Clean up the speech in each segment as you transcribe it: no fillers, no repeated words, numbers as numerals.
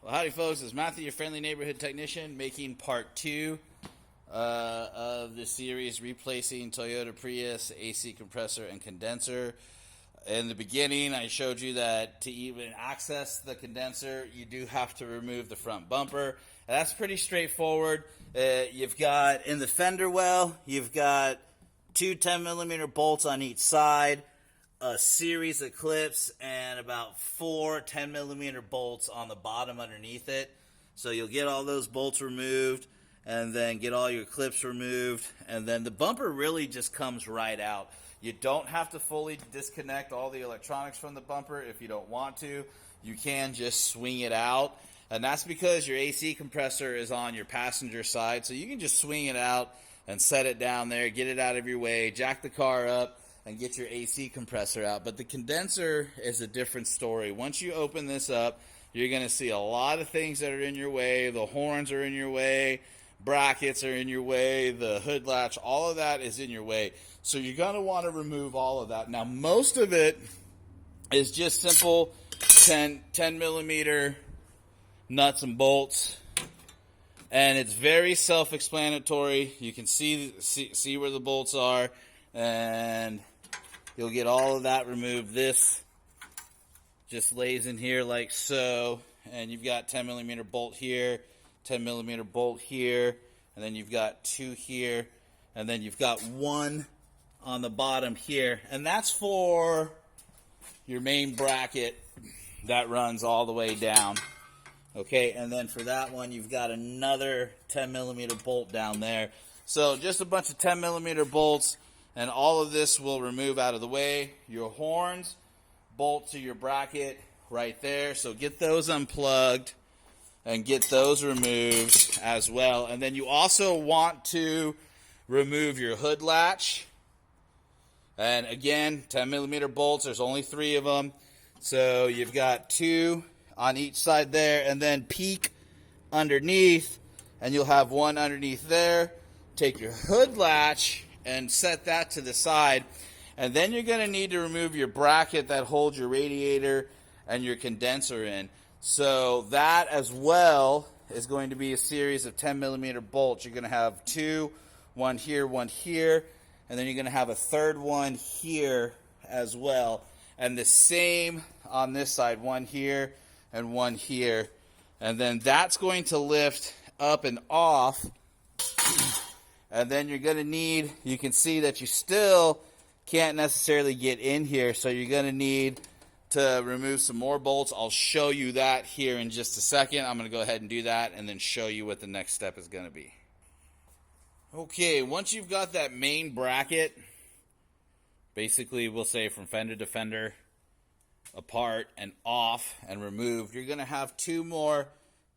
Well, howdy, folks. It's Matthew, your friendly neighborhood technician, making part two of the series replacing Toyota Prius AC compressor and condenser. In the beginning, I showed you that to even access the condenser, you do have to remove the front bumper. And that's pretty straightforward. You've got, in the fender well, you've got two 10mm bolts on each side, a series of clips, and about four 10mm bolts on the bottom underneath it. So you'll get all those bolts removed and then get all your clips removed, and then the bumper really just comes right out. You don't have to fully disconnect all the electronics from the bumper if you don't want to. You can just swing it out, and that's because your AC compressor is on your passenger side, so you can just swing it out and set it down there, get it out of your way, jack the car up, and get your AC compressor out. But the condenser is a different story. Once you open this up, you're going to see a lot of things that are in your way. The horns are in your way, brackets are in your way, the hood latch, all of that is in your way. So you're going to want to remove all of that. Now, most of it is just simple 10mm nuts and bolts, and it's very self-explanatory. You can see where the bolts are, and you'll get all of that removed. This just lays in here like so, and you've got 10mm bolt here, 10mm bolt here, and then you've got two here, and then you've got one on the bottom here, and that's for your main bracket that runs all the way down. Okay, and then for that one, you've got another 10mm bolt down there. So just a bunch of 10mm bolts, and all of this will remove out of the way. Your horns bolt to your bracket right there, so get those unplugged and get those removed as well. And then you also want to remove your hood latch. And again, 10mm bolts, there's only 3 of them. So you've got 2 on each side there, and then peek underneath, and you'll have 1 underneath there. Take your hood latch and set that to the side, and then you're going to need to remove your bracket that holds your radiator and your condenser in. So that as well is going to be a series of 10mm bolts. You're going to have 2, 1 here, 1 here, and then you're going to have a third one here as well, and the same on this side, 1 here and 1 here, and then that's going to lift up and off. And then you're going to need, you can see that you still can't necessarily get in here, so you're going to need to remove some more bolts. I'll show you that here in just a second. I'm going to go ahead and do that and then show you what the next step is going to be. Okay, once you've got that main bracket, basically we'll say from fender to fender, apart and off and removed, you're going to have 2 more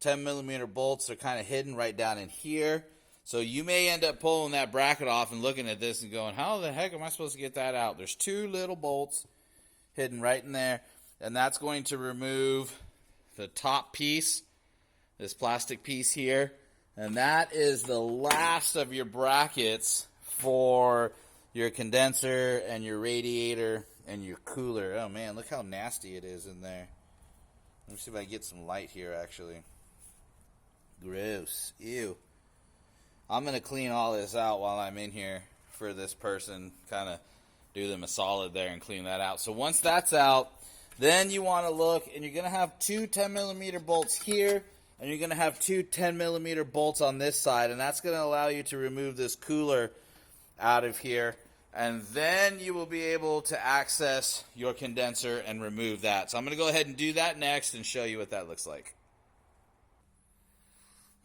10mm bolts. They're kind of hidden right down in here. So you may end up pulling that bracket off and looking at this and going, how the heck am I supposed to get that out? There's 2 little bolts hidden right in there, and that's going to remove the top piece, this plastic piece here, and that is the last of your brackets for your condenser and your radiator and your cooler. Oh man, look how nasty it is in there. Let me see if I can get some light here actually. Gross. Ew. I'm going to clean all this out while I'm in here for this person, kind of do them a solid there and clean that out. So once that's out, then you want to look, and you're going to have 2 10mm bolts here, and you're going to have 2 10mm bolts on this side, and that's going to allow you to remove this cooler out of here, and then you will be able to access your condenser and remove that. So I'm going to go ahead and do that next and show you what that looks like.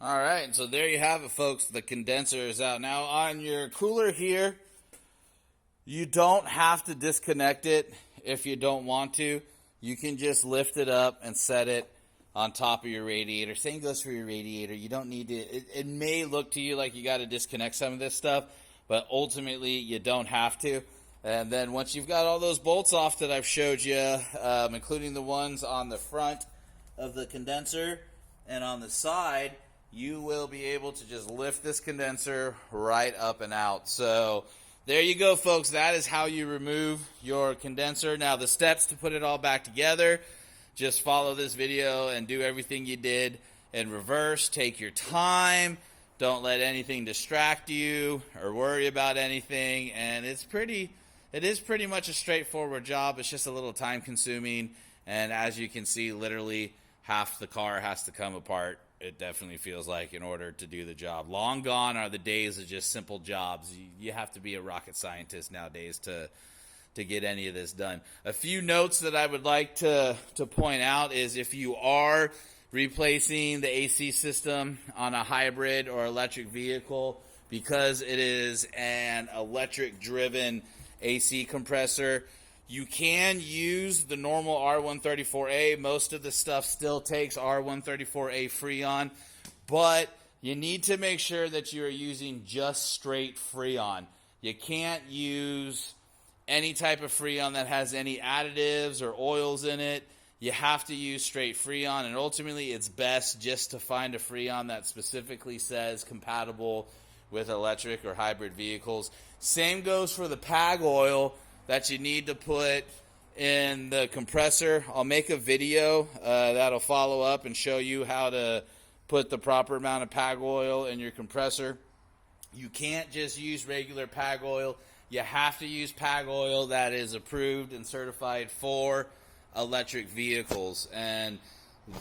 All right, and so there you have it, folks. The condenser is out. Now, on your cooler here, you don't have to disconnect it if you don't want to. You can just lift it up and set it on top of your radiator. Same goes for your radiator. You don't need to. It may look to you like you got to disconnect some of this stuff, but ultimately you don't have to. And then once you've got all those bolts off that I've showed you, including the ones on the front of the condenser and on the side, you will be able to just lift this condenser right up and out. So there you go, folks. That is how you remove your condenser. Now, the steps to put it all back together, just follow this video and do everything you did in reverse. Take your time. Don't let anything distract you or worry about anything. And it is pretty much a straightforward job. It's just a little time consuming. And as you can see, literally half the car has to come apart. It definitely feels like, in order to do the job. Long gone are the days of just simple jobs. You have to be a rocket scientist nowadays to get any of this done. A few notes that I would like to point out is, if you are replacing the AC system on a hybrid or electric vehicle, because it is an electric driven AC compressor, you can use the normal R134A. Most of the stuff still takes R134A Freon, but you need to make sure that you are using just straight Freon. You can't use any type of Freon that has any additives or oils in it. You have to use straight Freon, and ultimately it's best just to find a Freon that specifically says compatible with electric or hybrid vehicles. Same goes for the PAG oil that you need to put in the compressor. I'll make a video that'll follow up and show you how to put the proper amount of PAG oil in your compressor. You can't just use regular PAG oil. You have to use PAG oil that is approved and certified for electric vehicles. And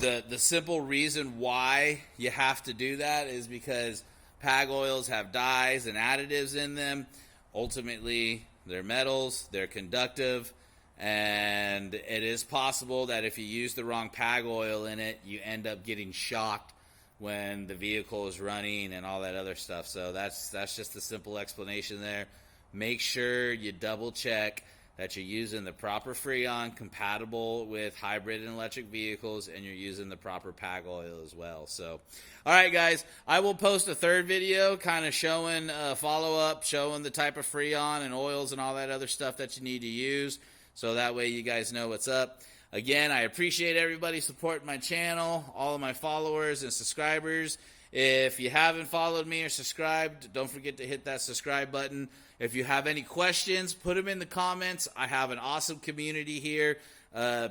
the simple reason why you have to do that is because PAG oils have dyes and additives in them. Ultimately, they're metals, they're conductive, and it is possible that if you use the wrong PAG oil in it, you end up getting shocked when the vehicle is running and all that other stuff. So that's just a simple explanation there. Make sure you double check that you're using the proper Freon compatible with hybrid and electric vehicles, and you're using the proper PAG oil as well. So, all right, guys, I will post a third video kind of showing follow-up, showing the type of Freon and oils and all that other stuff that you need to use, so that way you guys know what's up. Again, I appreciate everybody supporting my channel, all of my followers and subscribers. If you haven't followed me or subscribed, don't forget to hit that subscribe button. If you have any questions, put them in the comments. I have an awesome community here.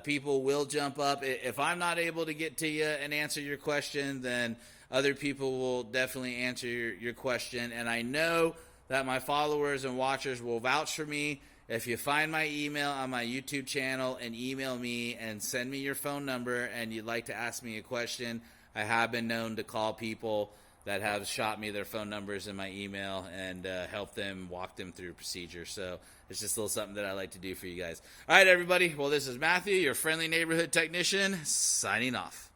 People will jump up. If I'm not able to get to you and answer your question, then other people will definitely answer your question. And I know that my followers and watchers will vouch for me. If you find my email on my YouTube channel and email me and send me your phone number and you'd like to ask me a question, I have been known to call people that have shot me their phone numbers in my email and help them, walk them through procedure. So it's just a little something that I like to do for you guys. All right, everybody. Well, this is Matthew, your friendly neighborhood technician, signing off.